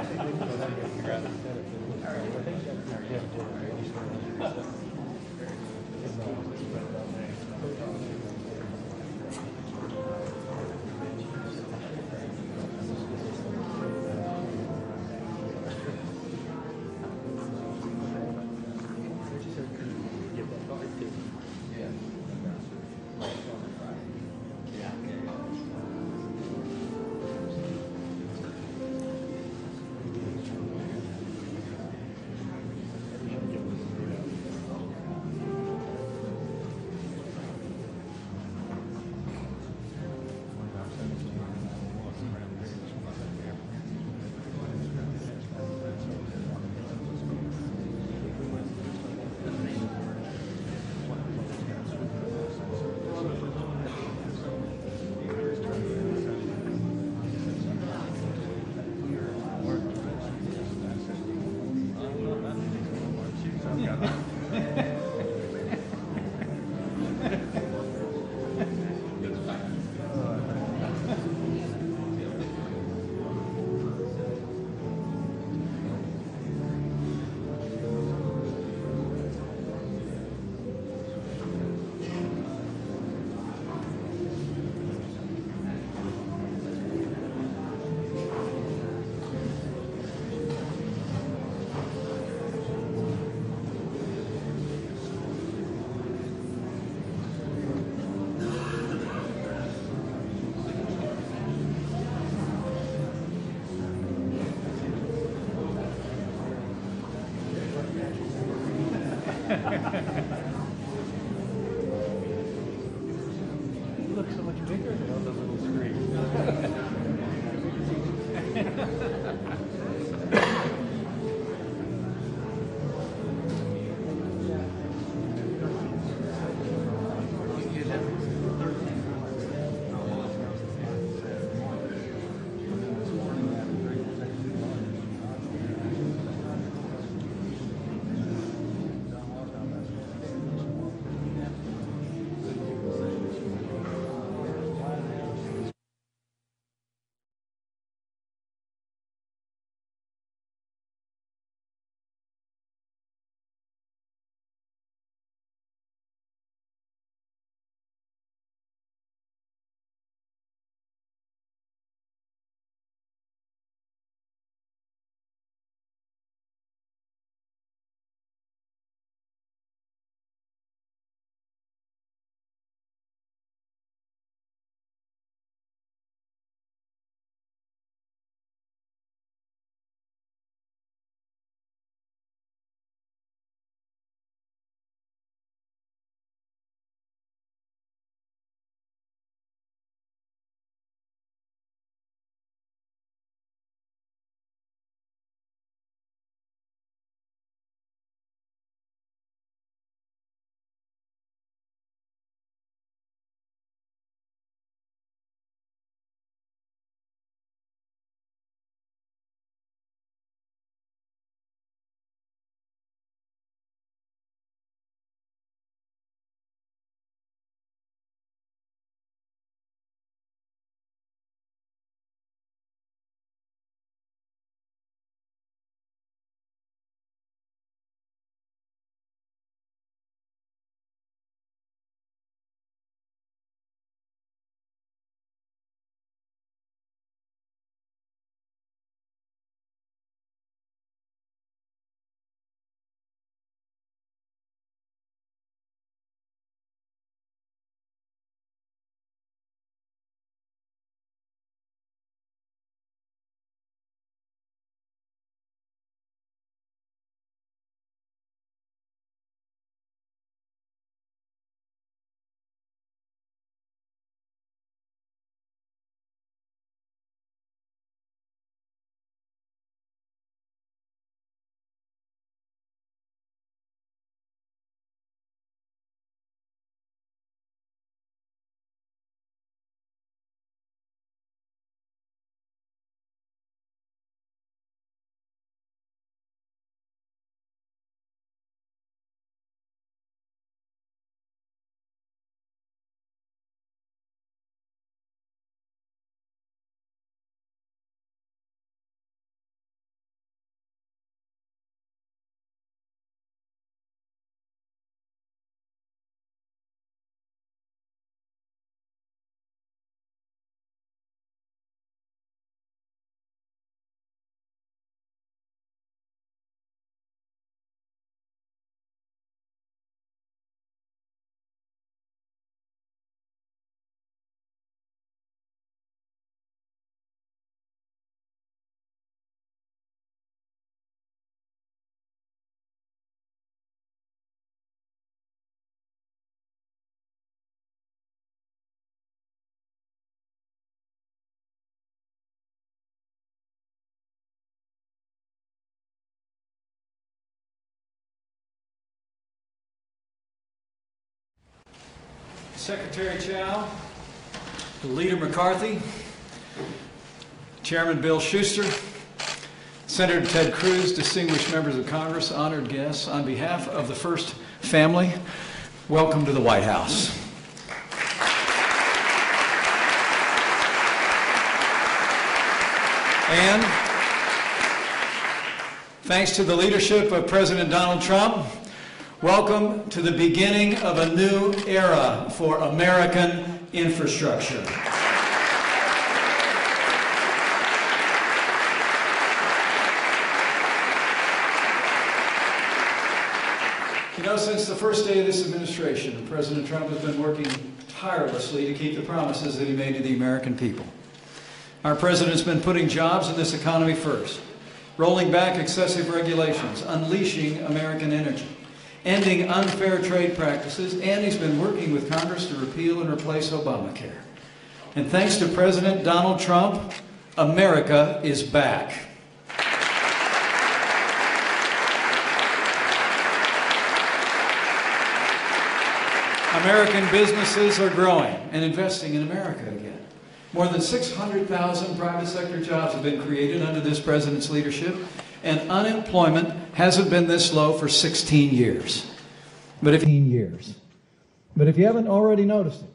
You look so much bigger than on the little screen. Secretary Chow, Leader McCarthy, Chairman Bill Schuster, Senator Ted Cruz, distinguished members of Congress, honored guests, on behalf of the First Family, welcome to the White House. And thanks to the leadership of President Donald Trump, welcome to the beginning of a new era for American infrastructure. You know, since the first day of this administration, President Trump has been working tirelessly to keep the promises that he made to the American people. Our president's been putting jobs in this economy first, rolling back excessive regulations, unleashing American energy, ending unfair trade practices, and he's been working with Congress to repeal and replace Obamacare. And thanks to President Donald Trump, America is back. American businesses are growing and investing in America again. More than 600,000 private sector jobs have been created under this president's leadership, and unemployment hasn't been this low for 16 years. But if you haven't already noticed it,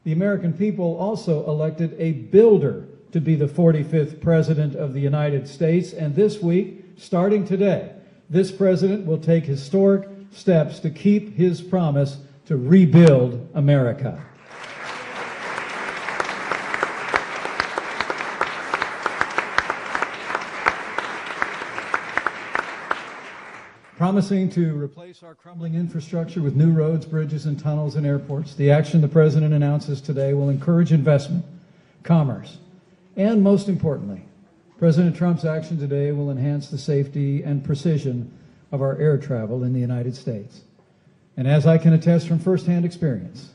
the American people also elected a builder to be the 45th President of the United States, and this week, starting today, this president will take historic steps to keep his promise to rebuild America. Promising to replace our crumbling infrastructure with new roads, bridges, and tunnels and airports, the action the President announces today will encourage investment, commerce, and most importantly, President Trump's action today will enhance the safety and precision of our air travel in the United States. And as I can attest from firsthand experience,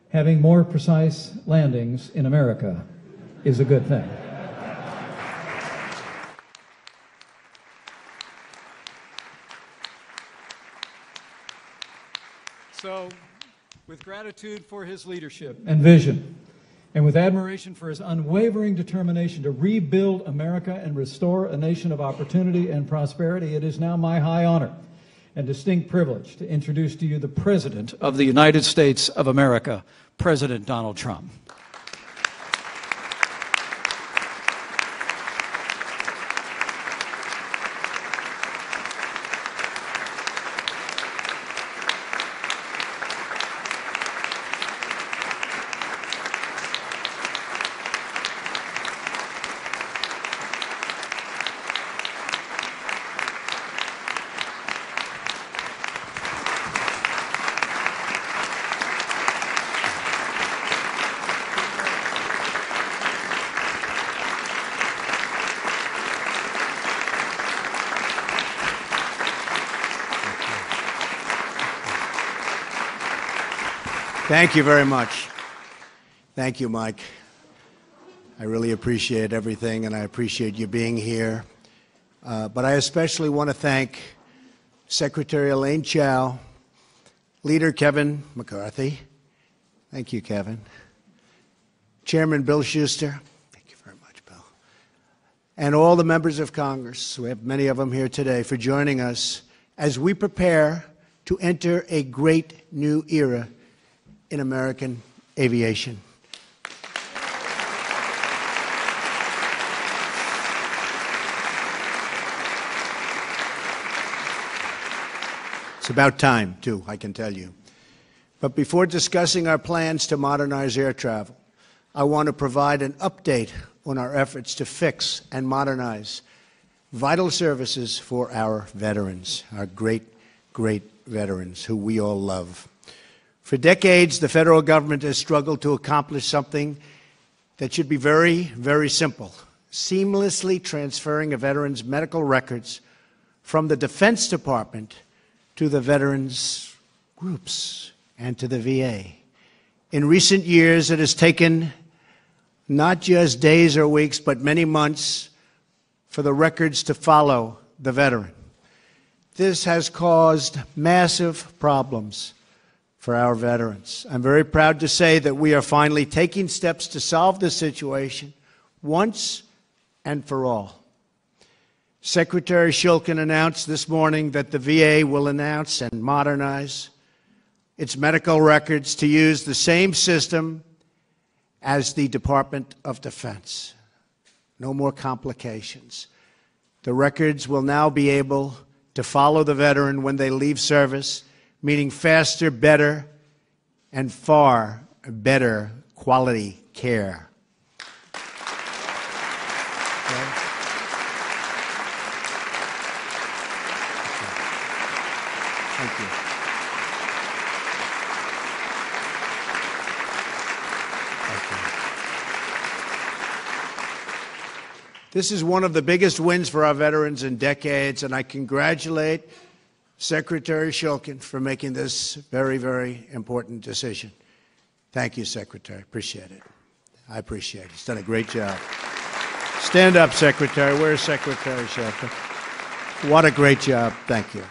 having more precise landings in America is a good thing. So, with gratitude for his leadership and vision, and with admiration for his unwavering determination to rebuild America and restore a nation of opportunity and prosperity, it is now my high honor and distinct privilege to introduce to you the President of the United States of America, President Donald Trump. Thank you very much. Thank you, Mike. I really appreciate everything, and I appreciate you being here. But I especially want to thank Secretary Elaine Chao, Leader Kevin McCarthy. Thank you, Kevin. Chairman Bill Schuster. Thank you very much, Bill. And all the members of Congress, we have many of them here today, for joining us as we prepare to enter a great new era in American aviation. It's about time, too, I can tell you. But before discussing our plans to modernize air travel, I want to provide an update on our efforts to fix and modernize vital services for our veterans, our great, great veterans who we all love. For decades, the federal government has struggled to accomplish something that should be very, very simple: seamlessly transferring a veteran's medical records from the Defense Department to the veterans' groups and to the VA. In recent years, it has taken not just days or weeks, but many months for the records to follow the veteran. This has caused massive problems for our veterans. I'm very proud to say that we are finally taking steps to solve this situation once and for all. Secretary Shulkin announced this morning that the VA will announce and modernize its medical records to use the same system as the Department of Defense. No more complications. The records will now be able to follow the veteran when they leave service, meaning faster, better, and far better quality care. Okay. Thank you. This is one of the biggest wins for our veterans in decades, and I congratulate Secretary Shulkin for making this very, very important decision. Thank you, Secretary. Appreciate it. I appreciate it. He's done a great job. Stand up, Secretary. Where's Secretary Shulkin? What a great job. Thank you.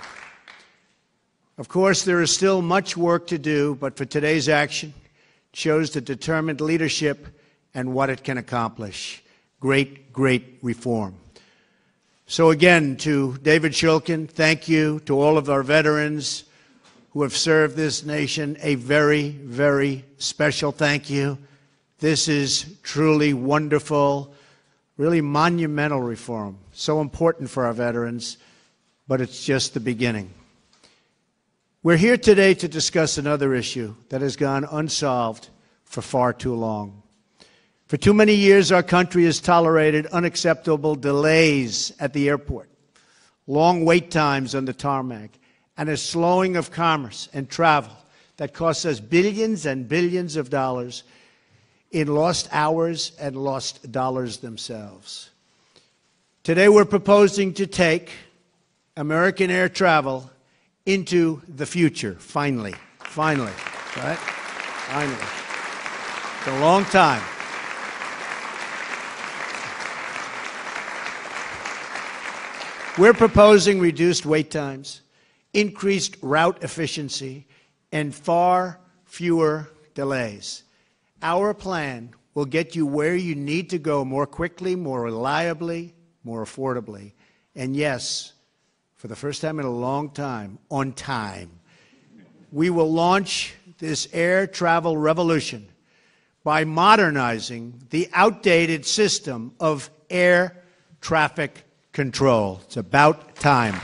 Of course, there is still much work to do, but for today's action, it shows the determined leadership and what it can accomplish. Great, great reform. So again, to David Shulkin, thank you. To all of our veterans who have served this nation, a very, very special thank you. This is truly wonderful, really monumental reform. So important for our veterans, but it's just the beginning. We're here today to discuss another issue that has gone unsolved for far too long. For too many years, our country has tolerated unacceptable delays at the airport, long wait times on the tarmac, and a slowing of commerce and travel that costs us billions and billions of dollars in lost hours and lost dollars themselves. Today, we're proposing to take American air travel into the future, finally, right? Finally. It's a long time. We're proposing reduced wait times, increased route efficiency, and far fewer delays. Our plan will get you where you need to go more quickly, more reliably, more affordably, and yes, for the first time in a long time, on time. We will launch this air travel revolution by modernizing the outdated system of air traffic control. It's about time.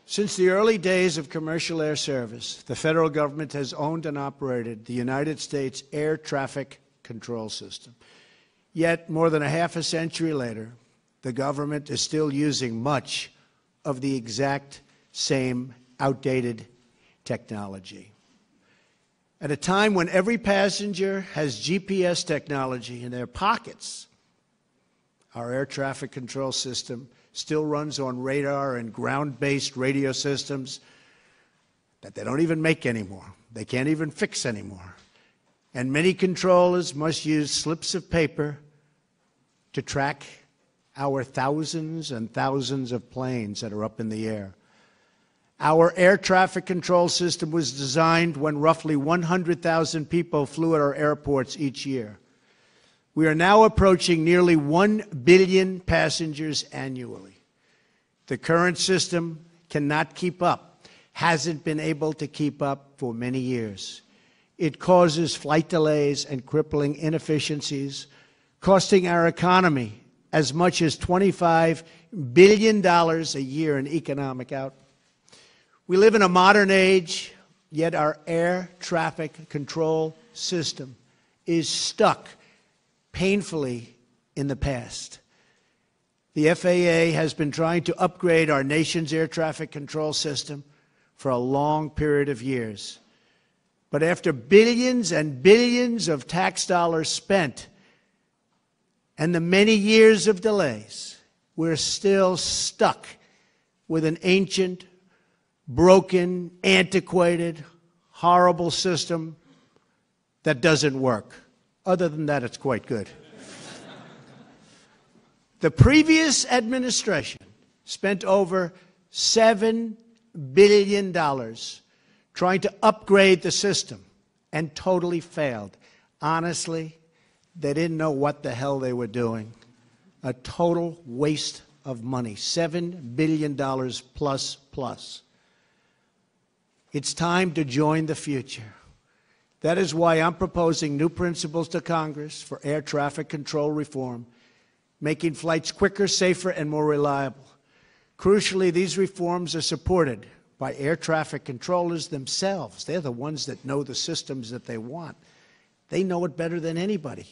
Since the early days of commercial air service, the federal government has owned and operated the United States air traffic control system. Yet, more than a half a century later, the government is still using much of the exact same outdated technology. At a time when every passenger has GPS technology in their pockets, our air traffic control system still runs on radar and ground-based radio systems that they don't even make anymore. They can't even fix anymore. And many controllers must use slips of paper to track our thousands and thousands of planes that are up in the air. Our air traffic control system was designed when roughly 100,000 people flew at our airports each year. We are now approaching nearly 1 billion passengers annually. The current system cannot keep up, hasn't been able to keep up for many years. It causes flight delays and crippling inefficiencies, costing our economy as much as $25 billion a year in economic output. We live in a modern age, yet our air traffic control system is stuck painfully in the past. The FAA has been trying to upgrade our nation's air traffic control system for a long period of years. But after billions and billions of tax dollars spent and the many years of delays, we're still stuck with an ancient, broken, antiquated, horrible system that doesn't work. Other than that, it's quite good. The previous administration spent over $7 billion trying to upgrade the system and totally failed. Honestly, they didn't know what the hell they were doing. A total waste of money, $7 billion plus. It's time to join the future. That is why I'm proposing new principles to Congress for air traffic control reform, making flights quicker, safer, and more reliable. Crucially, these reforms are supported by air traffic controllers themselves. They're the ones that know the systems that they want. They know it better than anybody.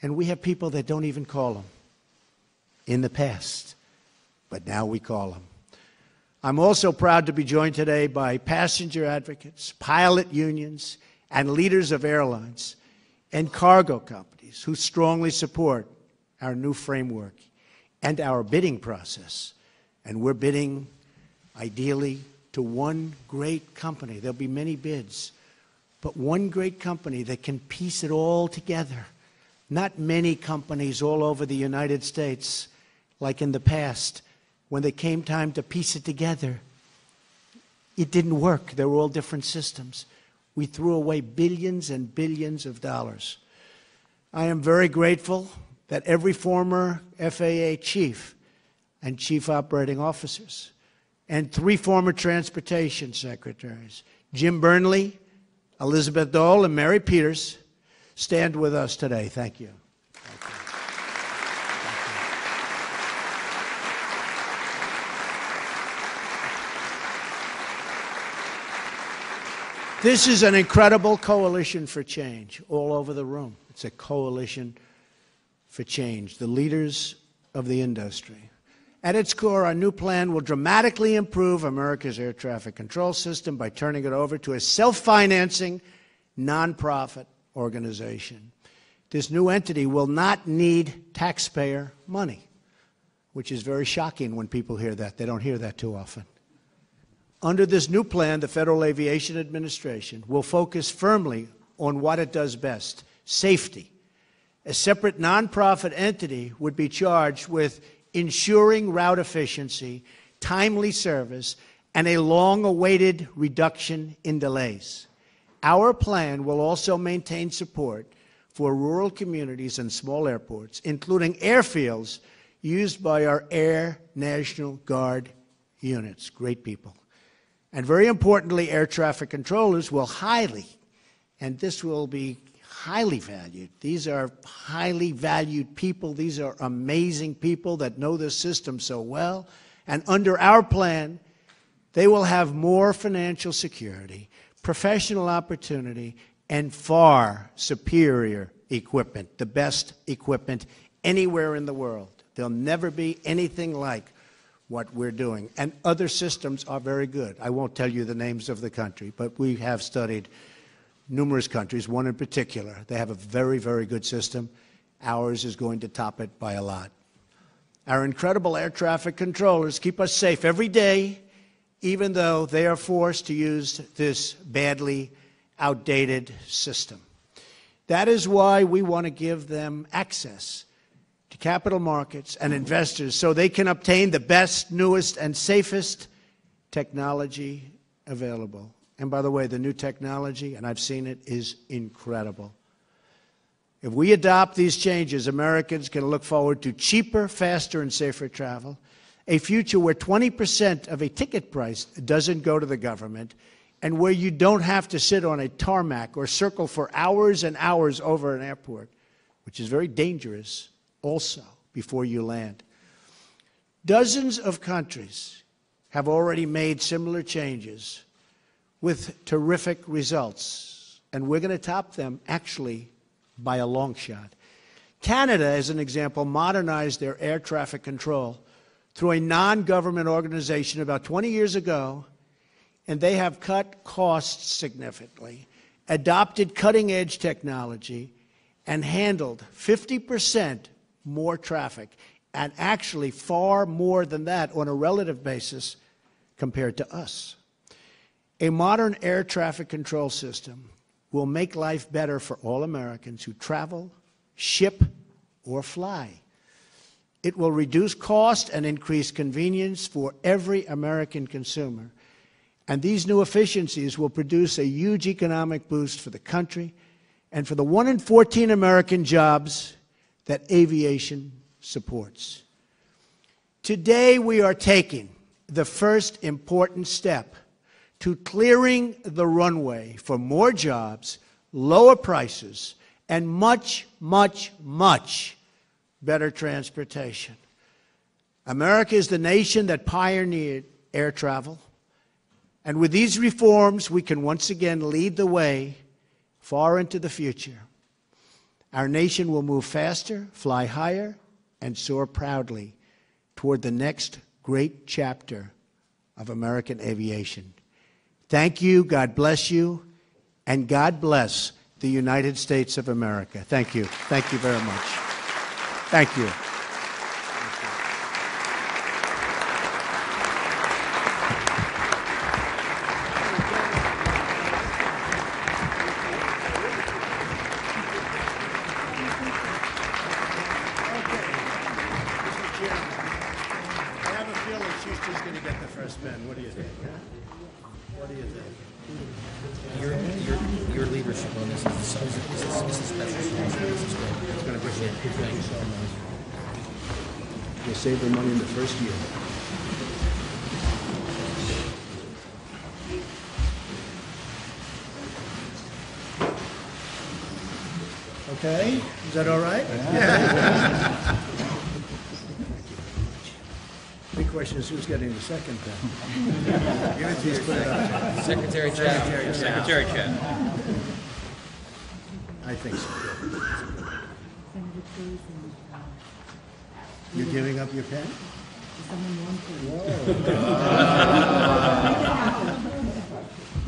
And we have people that don't even call them in the past, but now we call them. I'm also proud to be joined today by passenger advocates, pilot unions, and leaders of airlines and cargo companies who strongly support our new framework and our bidding process. And we're bidding, ideally, to one great company. There'll be many bids, but one great company that can piece it all together. Not many companies all over the United States, like in the past, when they came time to piece it together, it didn't work. They were all different systems. We threw away billions and billions of dollars. I am very grateful that every former FAA chief and chief operating officers and 3 former transportation secretaries, Jim Burnley, Elizabeth Dole, and Mary Peters, stand with us today. Thank you. This is an incredible coalition for change all over the room. It's a coalition for change, the leaders of the industry. At its core, our new plan will dramatically improve America's air traffic control system by turning it over to a self-financing, nonprofit organization. This new entity will not need taxpayer money, which is very shocking when people hear that. They don't hear that too often. Under this new plan, the Federal Aviation Administration will focus firmly on what it does best, safety. A separate nonprofit entity would be charged with ensuring route efficiency, timely service, and a long-awaited reduction in delays. Our plan will also maintain support for rural communities and small airports, including airfields used by our Air National Guard units. Great people. And very importantly, air traffic controllers will and this will be highly valued. These are highly valued people. These are amazing people that know this system so well. And under our plan, they will have more financial security, professional opportunity, and far superior equipment, the best equipment anywhere in the world. There'll never be anything like what we're doing. And other systems are very good. I won't tell you the names of the country, but we have studied numerous countries, one in particular. They have a very, very good system. Ours is going to top it by a lot. Our incredible air traffic controllers keep us safe every day, even though they are forced to use this badly outdated system. That is why we want to give them access to capital markets and investors so they can obtain the best, newest, and safest technology available. And by the way, the new technology, and I've seen it, is incredible. If we adopt these changes, Americans can look forward to cheaper, faster, and safer travel, a future where 20% of a ticket price doesn't go to the government, and where you don't have to sit on a tarmac or circle for hours and hours over an airport, which is very dangerous also before you land. Dozens of countries have already made similar changes with terrific results, and we're going to top them, actually, by a long shot. Canada, as an example, modernized their air traffic control through a non-government organization about 20 years ago, and they have cut costs significantly, adopted cutting-edge technology, and handled 50% more traffic, and actually far more than that on a relative basis compared to us. A modern air traffic control system will make life better for all Americans who travel, ship, or fly. It will reduce cost and increase convenience for every American consumer. And these new efficiencies will produce a huge economic boost for the country and for the 1 in 14 American jobs that aviation supports. Today, we are taking the first important step to clearing the runway for more jobs, lower prices, and much, much, much better transportation. America is the nation that pioneered air travel. And with these reforms, we can once again lead the way far into the future. Our nation will move faster, fly higher, and soar proudly toward the next great chapter of American aviation. Thank you, God bless you, and God bless the United States of America. Thank you. Thank you very much. Thank you. What do you think? Huh? What do you think? Your leadership on this is special. This is great. It's going to bring you. Thank you so much. You'll save the money in the first year. Okay, is that all right? Yeah. Big question is who's getting the second pen? Give it to your Secretary Chad. Secretary Chad. I think so. You're giving up your pen?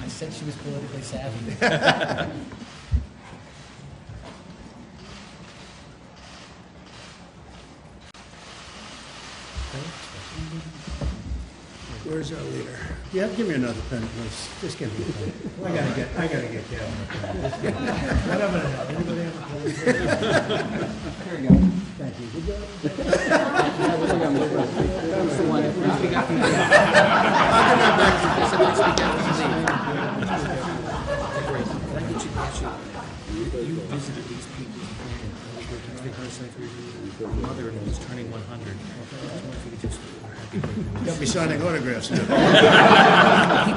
I said she was politically savvy. Where's our leader? Yeah, give me another pen, please. Just give me a pen. I gotta get down. Whatever the hell. Anybody have a pen? There you go. Thank you. Good job. You visited these people. Your mother-in-law is turning 100. Got me signing autographs. He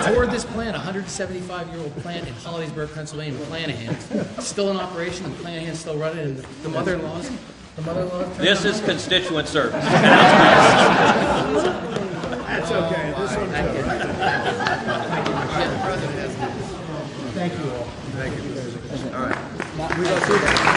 toured this plant, a 175-year-old plant in Hollidaysburg, Pennsylvania, Planahan. Still in operation, and Planahan's still running, and the mother-in-law's... This is constituent service. That's okay. This one's all right. Thank you all. Thank you. All right. We go through that.